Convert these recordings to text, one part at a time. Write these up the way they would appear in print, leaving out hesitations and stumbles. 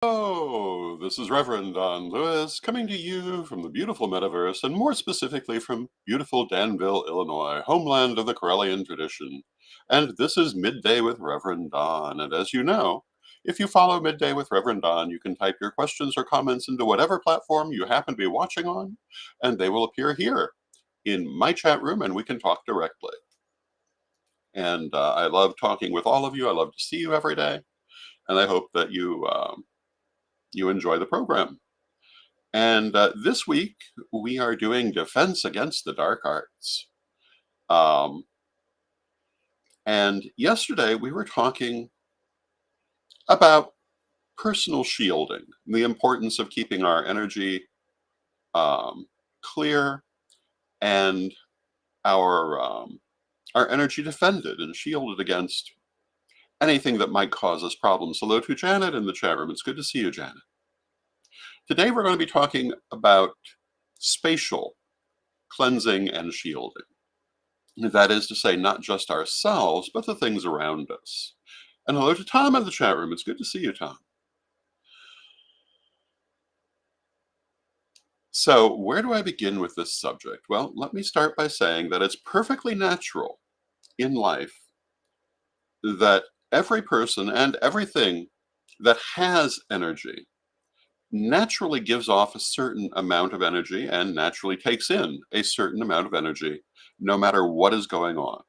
Oh, this is Reverend Don Lewis coming to you from the beautiful metaverse, and more specifically from beautiful Danville, Illinois, homeland of the Corellian tradition. And this is Midday with Reverend Don. And as you know, if you follow Midday with Reverend Don, you can type your questions or comments into whatever platform you happen to be watching on, and they will appear here in my chat room, and we can talk directly. And I love talking with all of you. I love to see you every day, and I hope that you enjoy the program. And this week, we are doing Defense Against the Dark Arts. Um, and yesterday, we were talking about personal shielding, the importance of keeping our energy clear and our energy defended and shielded against anything that might cause us problems. Hello to Janet in the chat room. It's good to see you, Janet. Today, we're going to be talking about spatial cleansing and shielding. That is to say, not just ourselves, but the things around us. And hello to Tom in the chat room. It's good to see you, Tom. So, where do I begin with this subject? Well, let me start by saying that it's perfectly natural in life that every person and everything that has energy naturally gives off a certain amount of energy and naturally takes in a certain amount of energy, no matter what is going on.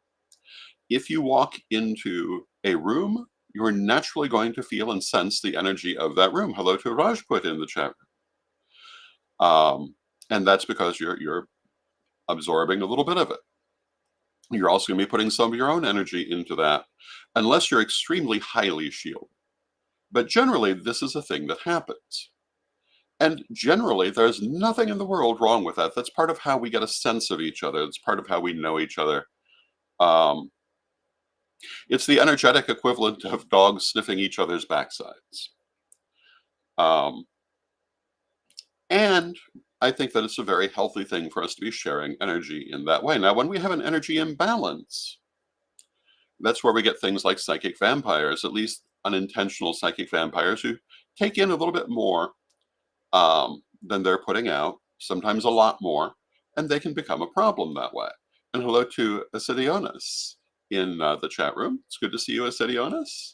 If you walk into a room, you're naturally going to feel and sense the energy of that room. Hello to Rajput in the chat room. And that's because you're absorbing a little bit of it. You're also going to be putting some of your own energy into that, unless you're extremely highly shielded. But generally, this is a thing that happens. And generally, there's nothing in the world wrong with that. That's part of how we get a sense of each other. It's part of how we know each other. It's the energetic equivalent of dogs sniffing each other's backsides. And I think that it's a very healthy thing for us to be sharing energy in that way. Now, when we have an energy imbalance, that's where we get things like psychic vampires, at least unintentional psychic vampires who take in a little bit more than they're putting out, sometimes a lot more, and they can become a problem that way. And hello to Asidionis in the chat room. It's good to see you, Asidionis.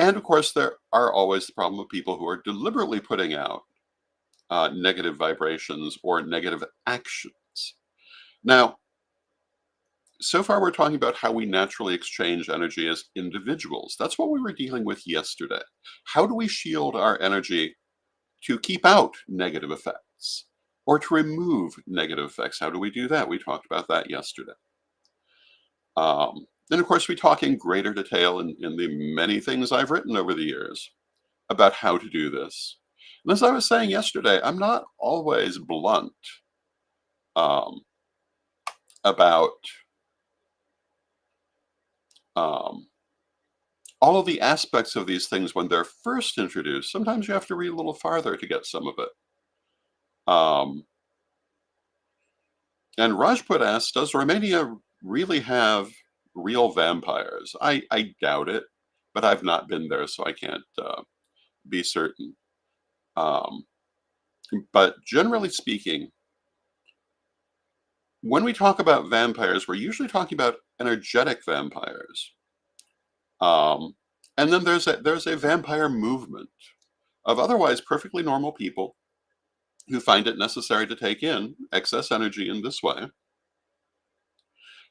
And of course, there are always the problem of people who are deliberately putting out negative vibrations or negative actions. Now, so far we're talking about how we naturally exchange energy as individuals. That's what we were dealing with yesterday. How do we shield our energy to keep out negative effects or to remove negative effects? How do we do that? We talked about that yesterday. And of course, we talk in greater detail in the many things I've written over the years about how to do this. And as I was saying yesterday, I'm not always blunt about all of the aspects of these things when they're first introduced. Sometimes you have to read a little farther to get some of it. And Rajput asks, does Romania really have real vampires? I doubt it, but I've not been there, so I can't be certain. But generally speaking, when we talk about vampires, we're usually talking about energetic vampires. And then there's a vampire movement of otherwise perfectly normal people who find it necessary to take in excess energy in this way.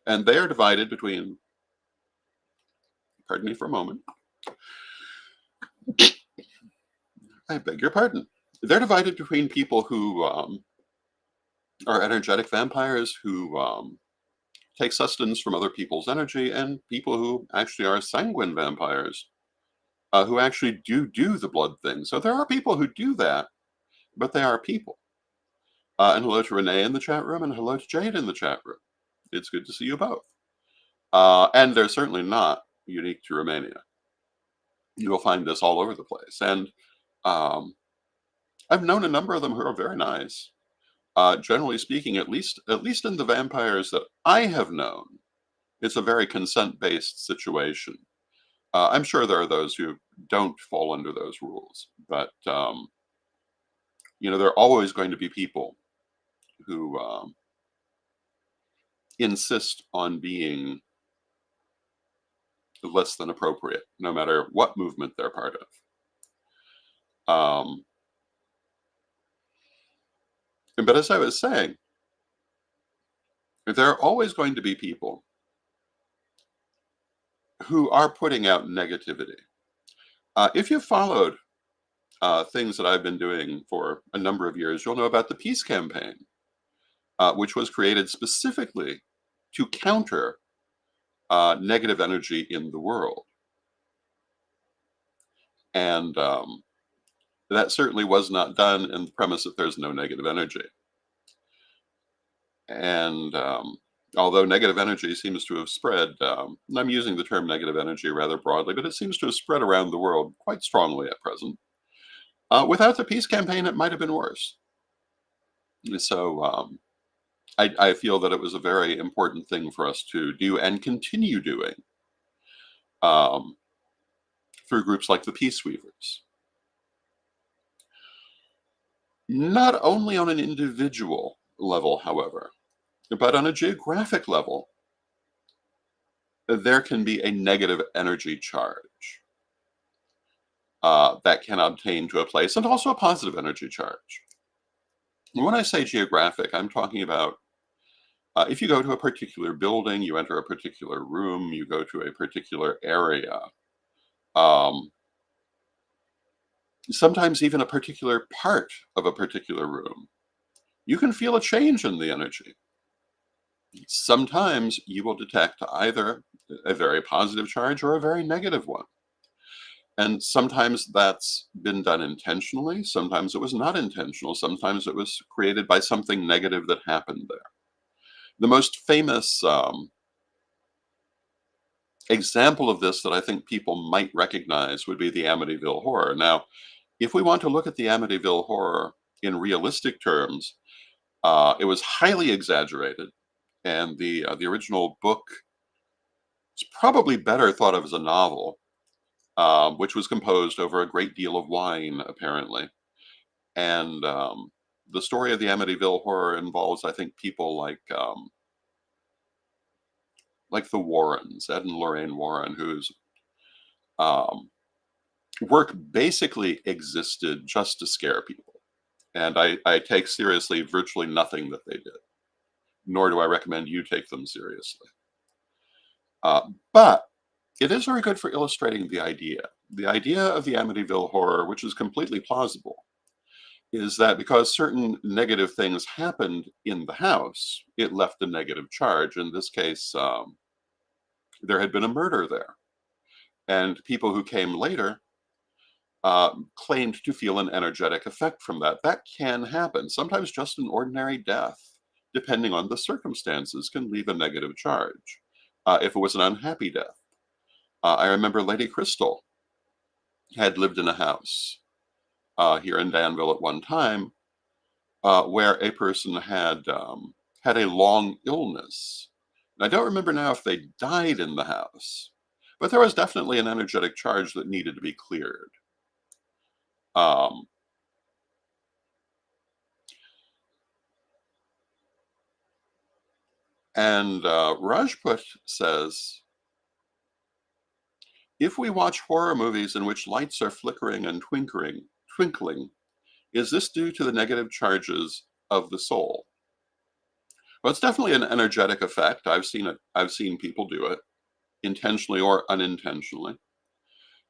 And they are divided between, pardon me for a moment, I beg your pardon. They're divided between people who are energetic vampires who take sustenance from other people's energy, and people who actually are sanguine vampires who actually do the blood thing. So there are people who do that, but they are people. And hello to Renee in the chat room, and hello to Jade in the chat room. It's good to see you both. And they're certainly not unique to Romania. You will find this all over the place. And I've known a number of them who are very nice. Generally speaking, at least in the vampires that I have known, it's a very consent-based situation. I'm sure there are those who don't fall under those rules, but there are always going to be people who insist on being less than appropriate, no matter what movement they're part of. But as I was saying, there are always going to be people who are putting out negativity. If you followed things that I've been doing for a number of years, you'll know about the peace campaign, which was created specifically to counter negative energy in the world. And that certainly was not done in the premise that there's no negative energy. And although negative energy seems to have spread, and I'm using the term negative energy rather broadly, but it seems to have spread around the world quite strongly at present. Without the peace campaign, it might have been worse. So I feel that it was a very important thing for us to do and continue doing um, through groups like the Peace Weavers. Not only on an individual level, however, but on a geographic level, there can be a negative energy charge that can obtain to a place, and also a positive energy charge. And when I say geographic, I'm talking about if you go to a particular building, you enter a particular room, you go to a particular area, um, sometimes even a particular part of a particular room, you can feel a change in the energy. Sometimes you will detect either a very positive charge or a very negative one. And sometimes that's been done intentionally. Sometimes it was not intentional. Sometimes it was created by something negative that happened there. The most famous example of this that I think people might recognize would be the Amityville Horror. Now, if we want to look at the Amityville Horror in realistic terms, it was highly exaggerated, and the original book is probably better thought of as a novel, which was composed over a great deal of wine, apparently. And the story of the Amityville Horror involves, I think, people like the Warrens, Ed and Lorraine Warren, whose um, work basically existed just to scare people. And I take seriously virtually nothing that they did, nor do I recommend you take them seriously. But it is very good for illustrating the idea. The idea of the Amityville Horror, which is completely plausible, is that because certain negative things happened in the house, it left a negative charge. In this case, there had been a murder there. And people who came later claimed to feel an energetic effect from that. That can happen. Sometimes just an ordinary death, depending on the circumstances, can leave a negative charge if it was an unhappy death. I remember Lady Crystal had lived in a house here in Danville at one time where a person had a long illness. And I don't remember now if they died in the house, but there was definitely an energetic charge that needed to be cleared. Um, and Rajput says, if we watch horror movies in which lights are flickering and twinkling, is this due to the negative charges of the soul? Well, it's definitely an energetic effect. I've seen it. I've seen people do it intentionally or unintentionally.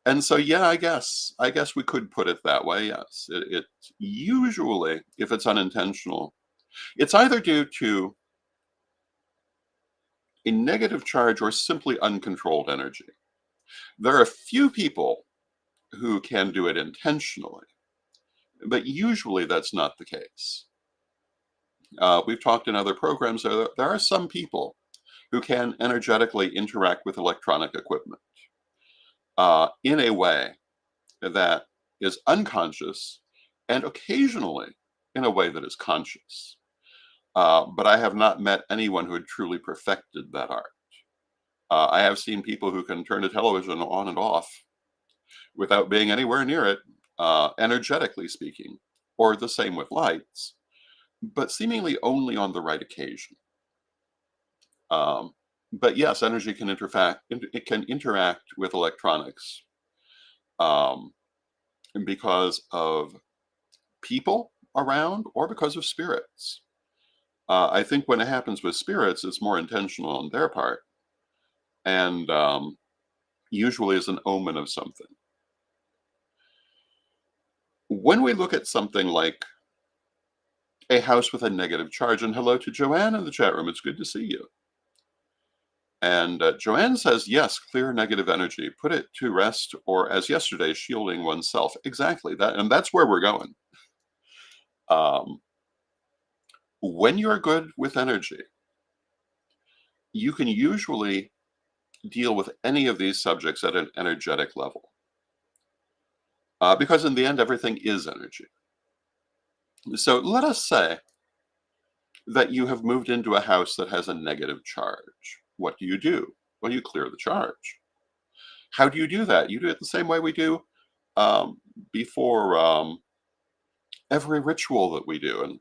And so, yeah, I guess we could put it that way. Yes, it usually, if it's unintentional, it's either due to a negative charge or simply uncontrolled energy. There are a few people who can do it intentionally, but usually that's not the case. We've talked in other programs, there are some people who can energetically interact with electronic equipment in a way that is unconscious and occasionally in a way that is conscious. But I have not met anyone who had truly perfected that art. I have seen people who can turn a television on and off without being anywhere near it, energetically speaking, or the same with lights, but seemingly only on the right occasion. Um, but yes, energy can it can interact with electronics, um, because of people around or because of spirits. I think when it happens with spirits, it's more intentional on their part, and usually is an omen of something. When we look at something like a house with a negative charge, and hello to Joanne in the chat room, it's good to see you. And Joanne says, yes, clear negative energy, put it to rest, or as yesterday, shielding oneself. Exactly that, and that's where we're going. Um, when you're good with energy, you can usually deal with any of these subjects at an energetic level, because in the end, everything is energy. So let us say that you have moved into a house that has a negative charge. What do? Well, you clear the charge. How do you do that? You do it the same way we do um, before every ritual that we do.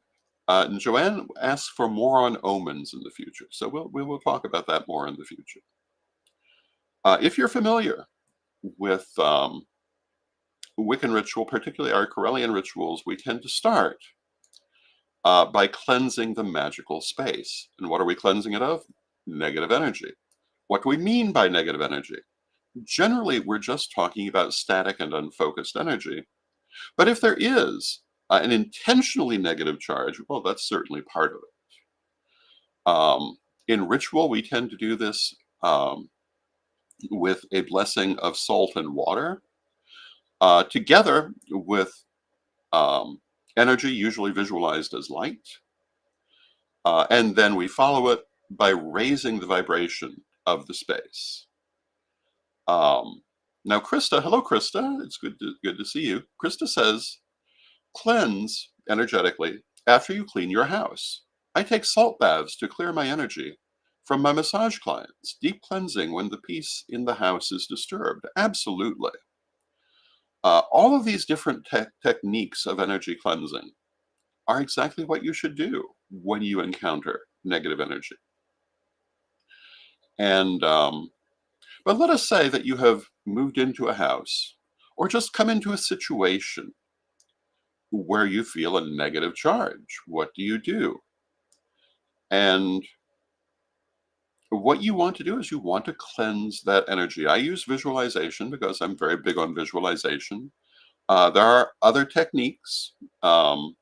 And Joanne asks for more on omens in the future. So we will talk about that more in the future. If you're familiar with Wiccan ritual, particularly our Corellian rituals, we tend to start by cleansing the magical space. And what are we cleansing it of? Negative energy. What do we mean by negative energy? Generally, we're just talking about static and unfocused energy. But if there is an intentionally negative charge, well, that's certainly part of it. In ritual, we tend to do this with a blessing of salt and water, together with um, energy, usually visualized as light. And then we follow it by raising the vibration of the space. Um, Now, Krista, hello, Krista. It's good to see you. Krista says, cleanse energetically after you clean your house. I take salt baths to clear my energy from my massage clients. Deep cleansing when the peace in the house is disturbed. Absolutely. All of these different techniques of energy cleansing are exactly what you should do when you encounter negative energy. And but let us say that you have moved into a house or just come into a situation where you feel a negative charge. What do you do? And what you want to do is you want to cleanse that energy. I use visualization because I'm very big on visualization. There are other techniques. Um,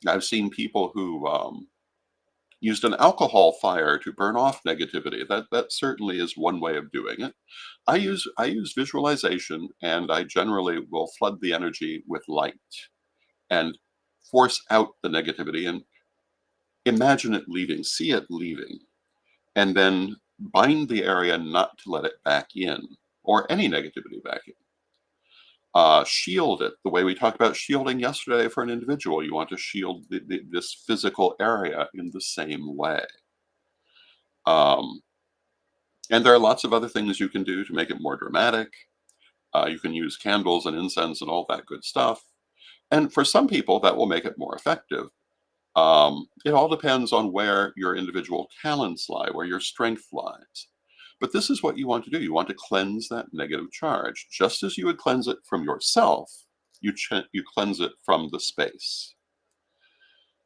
I've seen people who used an alcohol fire to burn off negativity. That certainly is one way of doing it. I use visualization, and I generally will flood the energy with light and force out the negativity and imagine it leaving, see it leaving, and then bind the area not to let it back in or any negativity back in. Shield it the way we talked about shielding yesterday for an individual. You want to shield this physical area in the same way. Um, and there are lots of other things you can do to make it more dramatic. You can use candles and incense and all that good stuff. And for some people, that will make it more effective. It all depends on where your individual talents lie, where your strength lies. But this is what you want to do. You want to cleanse that negative charge. Just as you would cleanse it from yourself, you cleanse it from the space.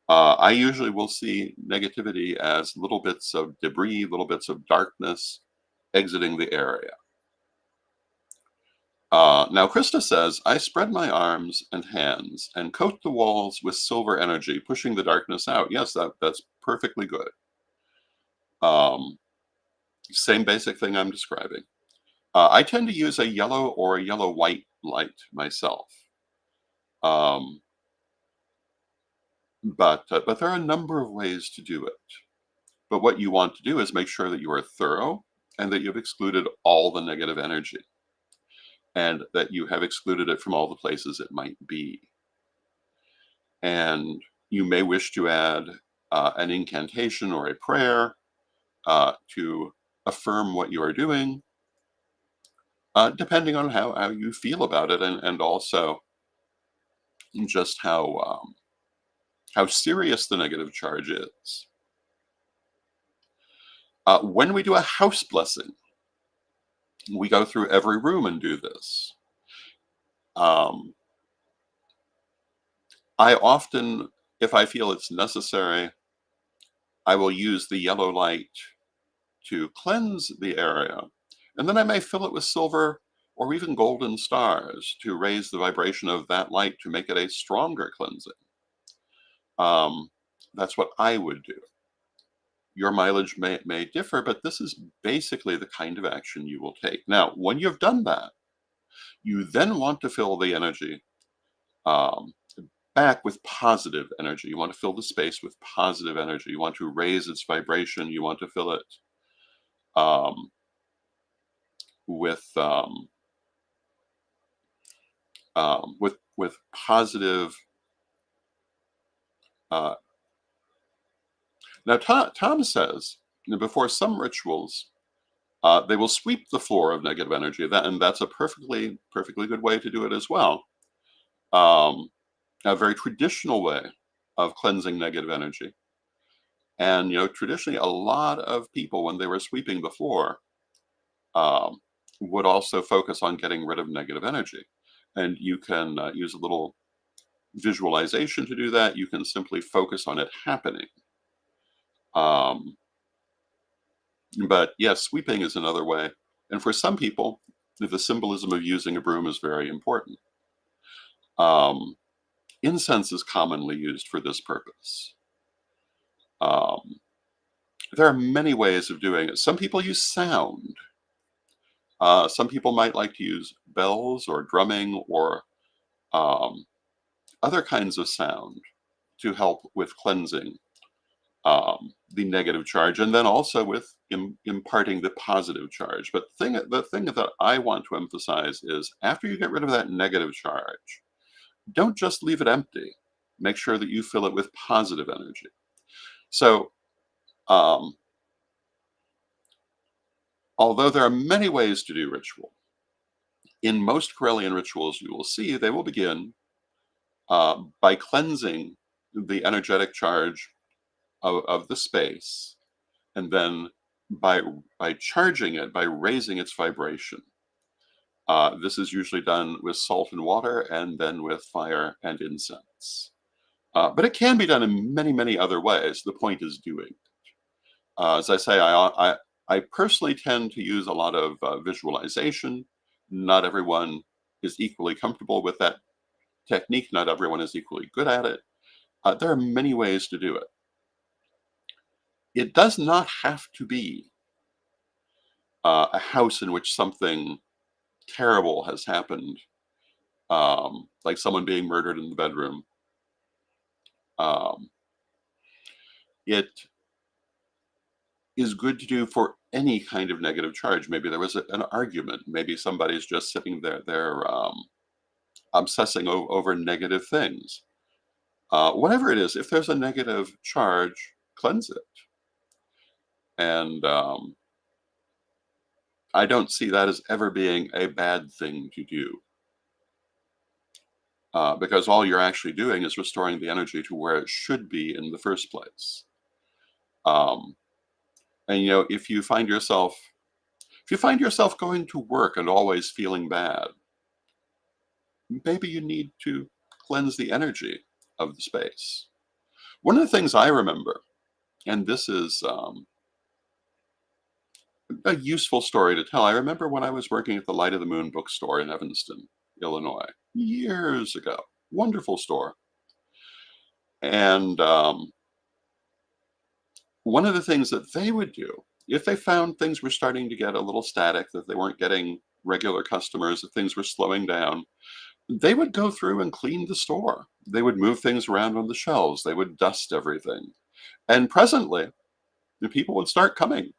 I usually will see negativity as little bits of debris, little bits of darkness exiting the area. Now, Krista says, I spread my arms and hands and coat the walls with silver energy, pushing the darkness out. Yes, that's perfectly good. Um, Same basic thing I'm describing. I tend to use a yellow or a yellow-white light myself. Um, but there are a number of ways to do it. But what you want to do is make sure that you are thorough and that you've excluded all the negative energy and that you have excluded it from all the places it might be. And you may wish to add an incantation or a prayer to affirm what you are doing, depending on how you feel about it, and also just how serious the negative charge is. When we do a house blessing, we go through every room and do this. Um, I often, if I feel it's necessary, I will use the yellow light to cleanse the area, and then I may fill it with silver or even golden stars to raise the vibration of that light to make it a stronger cleansing. Um, that's what I would do. Your mileage may differ, but this is basically the kind of action you will take. Now, when you've done that, you then want to fill the energy um, back with positive energy. You want to fill the space with positive energy. You want to raise its vibration. You want to fill it um, with with positive. Uh, Now, Tom says that before some rituals, they will sweep the floor of negative energy. And that's a perfectly good way to do it as well. Um, a very traditional way of cleansing negative energy. And traditionally, a lot of people, when they were sweeping the floor, um, would also focus on getting rid of negative energy. And you can use a little visualization to do that. You can simply focus on it happening. Um, but yes, sweeping is another way. And for some people, the symbolism of using a broom is very important. Um, Incense is commonly used for this purpose. Um, there are many ways of doing it. Some people use sound. Some people might like to use bells or drumming or um, other kinds of sound to help with cleansing the negative charge, and then also with imparting the positive charge. But the thing that I want to emphasize is after you get rid of that negative charge, don't just leave it empty. Make sure that you fill it with positive energy. So, um, although there are many ways to do ritual, in most Corellian rituals you will see they will begin by cleansing the energetic charge of the space, and then by charging it, by raising its vibration. This is usually done with salt and water, and then with fire and incense. But it can be done in many other ways. The point is doing. As I say, I personally tend to use a lot of visualization. Not everyone is equally comfortable with that technique. Not everyone is equally good at it. There are many ways to do it. It does not have to be a house in which something terrible has happened, like someone being murdered in the bedroom. Um, it is good to do for any kind of negative charge. Maybe there was an argument. Maybe somebody's just sitting there, they're obsessing over negative things. Whatever it is, if there's a negative charge, cleanse it. And I don't see that as ever being a bad thing to do. Because all you're actually doing is restoring the energy to where it should be in the first place. Um, and if you find yourself going to work and always feeling bad, maybe you need to cleanse the energy of the space. One of the things I remember, and this is a useful story to tell. I remember when I was working at the Light of the Moon bookstore in Evanston, Illinois, years ago. Wonderful store. And one of the things that they would do, if they found things were starting to get a little static, that they weren't getting regular customers, that things were slowing down, they would go through and clean the store. They would move things around on the shelves. They would dust everything. And presently, the people would start coming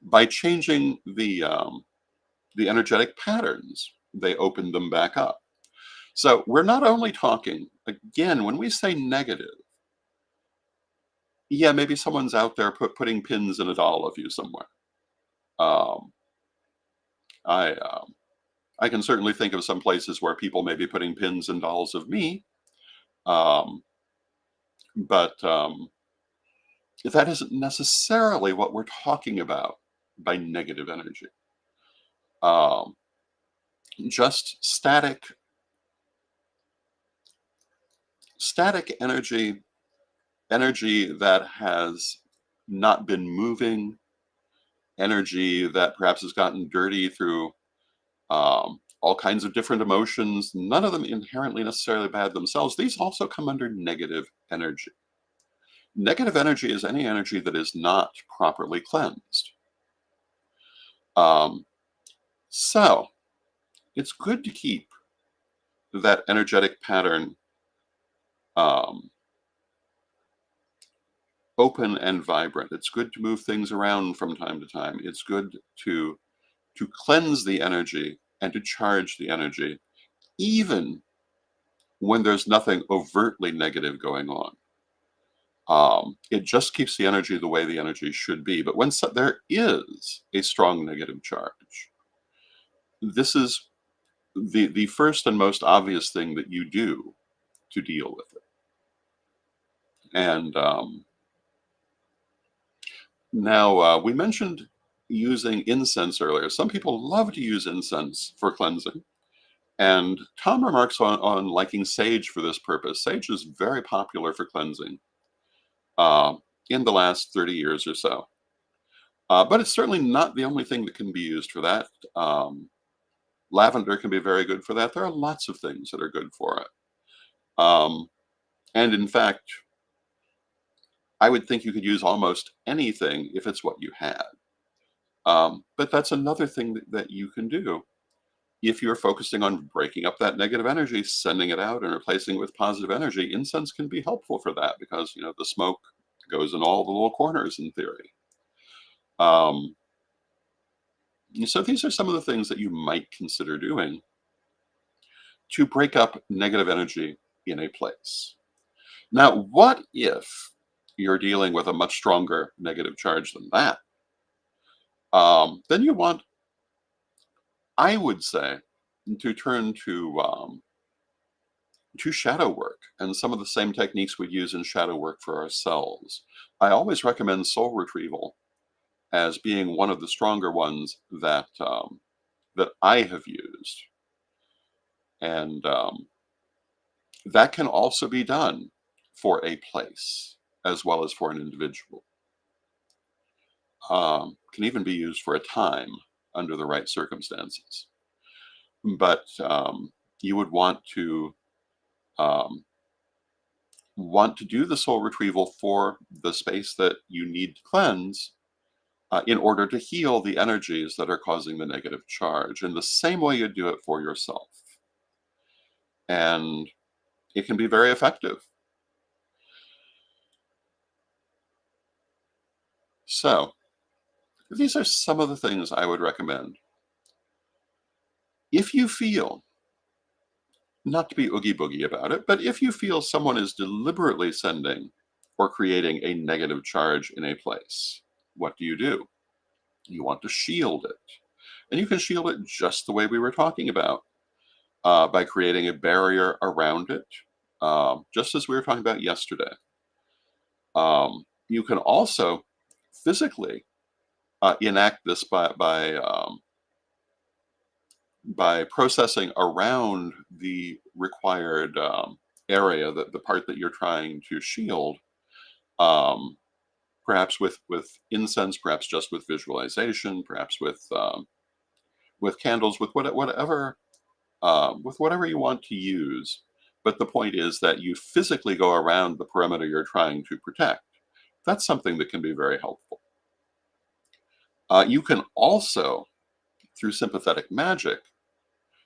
by changing the energetic patterns. They opened them back up. So we're not only talking, again, when we say negative, Yeah, maybe someone's out there putting pins in a doll of you somewhere. Um, I um, I can certainly think of some places where people may be putting pins in dolls of me, um, but that isn't necessarily what we're talking about by negative energy. Um, just static energy, energy that has not been moving, energy that perhaps has gotten dirty through all kinds of different emotions, none of them inherently necessarily bad themselves. These also come under negative energy. Negative energy is any energy that is not properly cleansed. Um, so it's good to keep that energetic pattern um, open and vibrant. It's good to move things around from time to time. It's good to cleanse the energy and to charge the energy, even when there's nothing overtly negative going on. It just keeps the energy the way the energy should be. But when there is a strong negative charge, this is the first and most obvious thing that you do to deal with it. And now we mentioned using incense earlier. Some people love to use incense for cleansing. And Tom remarks on liking sage for this purpose. Sage is very popular for cleansing uh, in the last 30 years or so. But it's certainly not the only thing that can be used for that. Lavender can be very good for that. There are lots of things that are good for it. Um, and in fact, I would think you could use almost anything if it's what you had. But that's another thing that you can do. If you're focusing on breaking up that negative energy, sending it out and replacing it with positive energy, incense can be helpful for that because, the smoke goes in all the little corners in theory. Um, so these are some of the things that you might consider doing to break up negative energy in a place. Now, what if you're dealing with a much stronger negative charge than that? Then you want, I would say, to turn to shadow work and some of the same techniques we use in shadow work for ourselves. I always recommend soul retrieval as being one of the stronger ones that I have used, and that can also be done for a place as well as for an individual. Can even be used for a time under the right circumstances. But you would um, want to do the soul retrieval for the space that you need to cleanse in order to heal the energies that are causing the negative charge in the same way you do it for yourself. And it can be very effective. So, these are some of the things I would recommend. If you feel, not to be oogie boogie about it, but if you feel someone is deliberately sending or creating a negative charge in a place, what do? You want to shield it. And you can shield it just the way we were talking about by creating a barrier around it, just as we were talking about yesterday. You can also physically enact this by processing around the required area, that the part that you're trying to shield, um, perhaps with incense, perhaps just with visualization, perhaps with candles, with whatever you want to use. But the point is that you physically go around the perimeter you're trying to protect. That's something that can be very helpful. You can also, through sympathetic magic,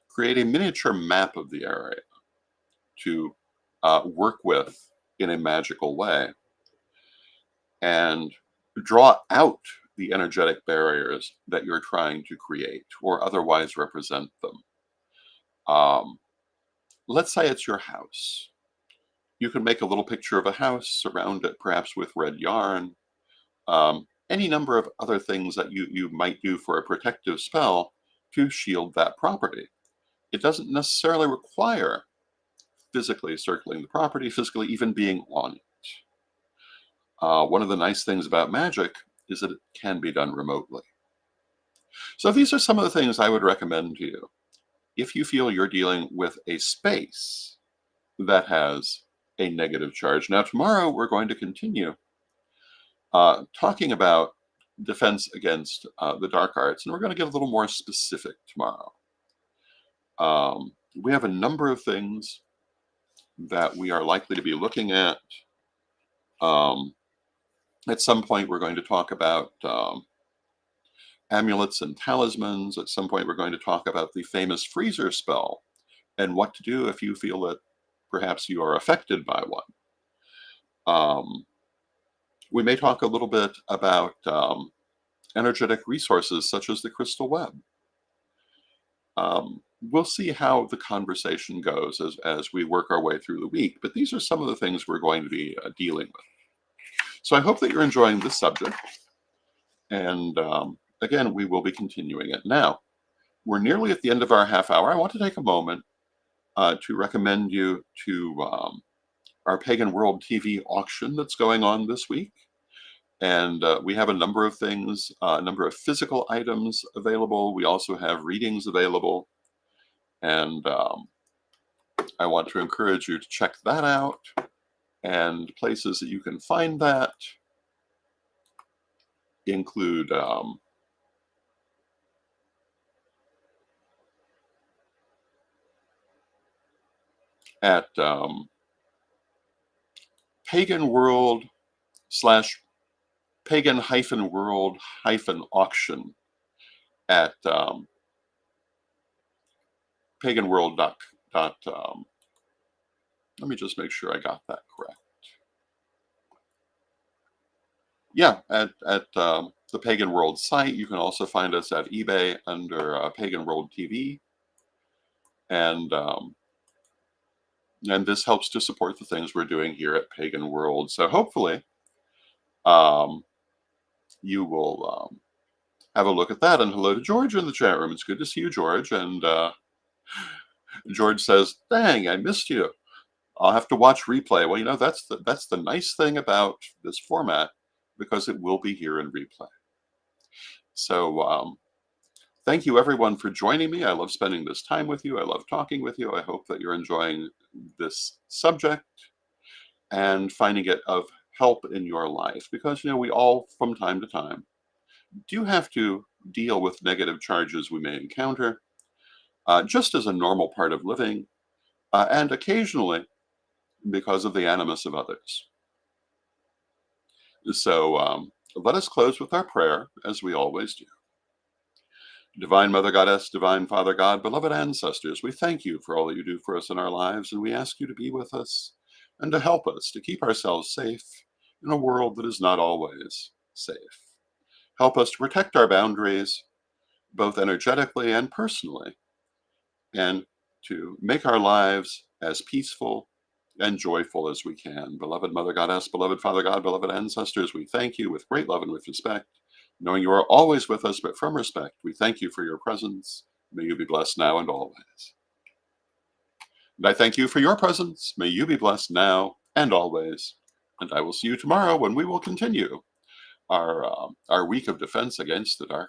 create a miniature map of the area to work with in a magical way and draw out the energetic barriers that you're trying to create or otherwise represent them. Um, let's say it's your house. You can make a little picture of a house, surround it perhaps with red yarn, any number of other things that you might do for a protective spell to shield that property. It doesn't necessarily require physically circling the property, physically even being on it. One of the nice things about magic is that it can be done remotely. So these are some of the things I would recommend to you if you feel you're dealing with a space that has a negative charge. Now, tomorrow we're going to continue talking about defense against the dark arts, and we're going to get a little more specific tomorrow. We have a number of things that we are likely to be looking at. At some point, we're going to talk about amulets and talismans. At some point, we're going to talk about the famous freezer spell and what to do if you feel that perhaps you are affected by one. We may talk a little bit about energetic resources such as the crystal web. We'll see how the conversation goes as we work our way through the week, but these are some of the things we're going to be dealing with. So I hope that you're enjoying this subject, and again, we will be continuing it. Now, we're nearly at the end of our half hour. I want to take a moment to recommend you to our Pagan World TV auction that's going on this week. And we have a number of things, a number of physical items available. We also have readings available. And I want to encourage you to check that out. And places that you can find that include at Pagan World / pagan-world-auction at paganworld. Let me just make sure I got that correct. Yeah, at the Pagan World site. You can also find us at eBay under Pagan World TV. And this helps to support the things we're doing here at Pagan World. So hopefully you will have a look at that. And hello to George in the chat room. It's good to see you, George. And George says, dang, I missed you. I'll have to watch replay. Well, you know, that's the nice thing about this format, because it will be here in replay. So thank you, everyone, for joining me. I love spending this time with you. I love talking with you. I hope that you're enjoying this subject and finding it of help in your life, because, you know, we all, from time to time, do have to deal with negative charges we may encounter, just as a normal part of living, and occasionally because of the animus of others. So let us close with our prayer, as we always do. Divine Mother Goddess, Divine Father God, beloved ancestors, we thank you for all that you do for us in our lives, and we ask you to be with us and to help us to keep ourselves safe in a world that is not always safe. Help us to protect our boundaries, both energetically and personally, and to make our lives as peaceful and joyful as we can. Beloved Mother Goddess, beloved Father God, beloved ancestors, we thank you with great love and with respect, knowing you are always with us, but from respect, we thank you for your presence. May you be blessed now and always. And I thank you for your presence. May you be blessed now and always. And I will see you tomorrow when we will continue our week of defense against the dark